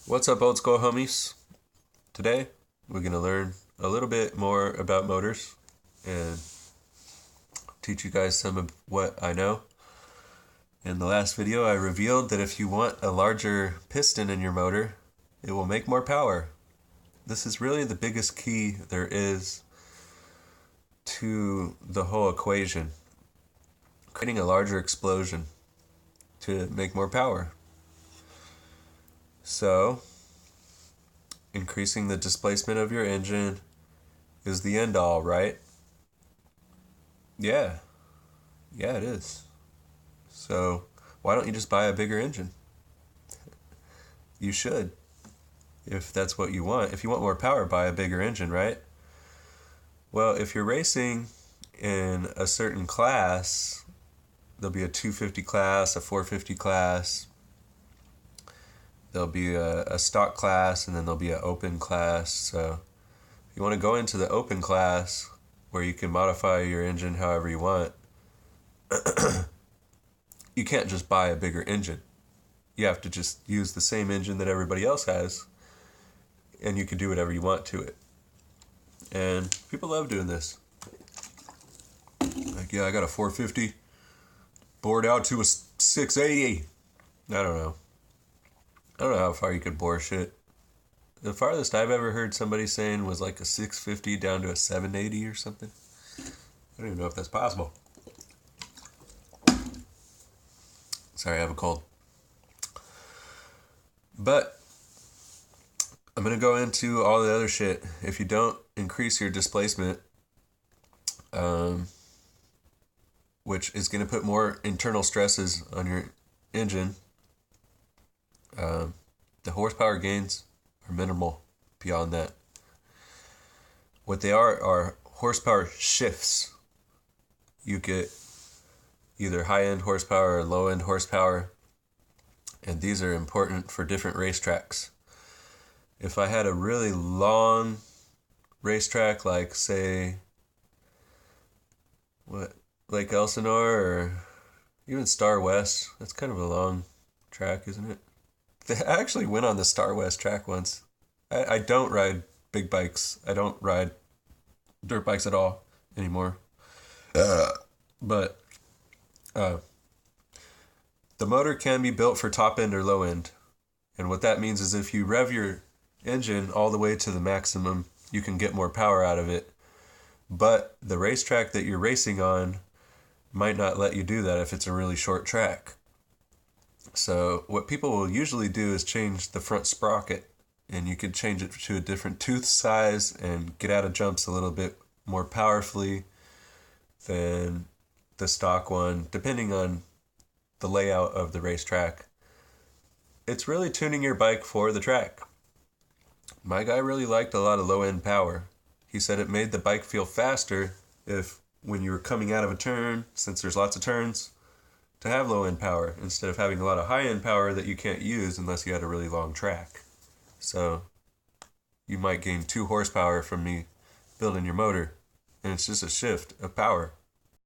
What's up, old school homies? Today, we're going to learn a little bit more about motors and teach you guys some of what I know. In the last video, I revealed that if you want a larger piston in your motor, it will make more power. This is really the biggest key there is to the whole equation. Creating a larger explosion to make more power. So, increasing the displacement of your engine is the end all, right? Yeah, it is. So, why don't you just buy a bigger engine? You should, if that's what you want. If you want more power, buy a bigger engine, right? Well, if you're racing in a certain class, there'll be a 250 class, a 450 class, there'll be a stock class, and then there'll be an open class. So if you want to go into the open class where you can modify your engine however you want, you can't just buy a bigger engine. You have to just use the same engine that everybody else has, and you can do whatever you want to it. And people love doing this. Like, yeah, I got a 450 bored out to a 680. I don't know how far you could bore shit. The farthest I've ever heard somebody saying was like a 650 down to a 780 or something. I don't even know if that's possible. Sorry, I have a cold. But I'm going to go into all the other shit. If you don't increase your displacement, which is going to put more internal stresses on your engine, the horsepower gains are minimal beyond that. What they are horsepower shifts. You get either high-end horsepower or low-end horsepower, and these are important for different racetracks. If I had a really long racetrack, like, say, Lake Elsinore or even Star West, that's kind of a long track, isn't it? I actually went on the Star West track once. I don't ride big bikes. I don't ride dirt bikes at all anymore. But the motor can be built for top end or low end. And what that means is if you rev your engine all the way to the maximum, you can get more power out of it. But the racetrack that you're racing on might not let you do that if it's a really short track. So what people will usually do is change the front sprocket, and you can change it to a different tooth size and get out of jumps a little bit more powerfully than the stock one, depending on the layout of the racetrack. It's really tuning your bike for the track. My guy really liked a lot of low-end power. He said it made the bike feel faster when you were coming out of a turn, since there's lots of turns, to have low-end power instead of having a lot of high-end power that you can't use unless you had a really long track. So you might gain 2 horsepower from me building your motor, and it's just a shift of power.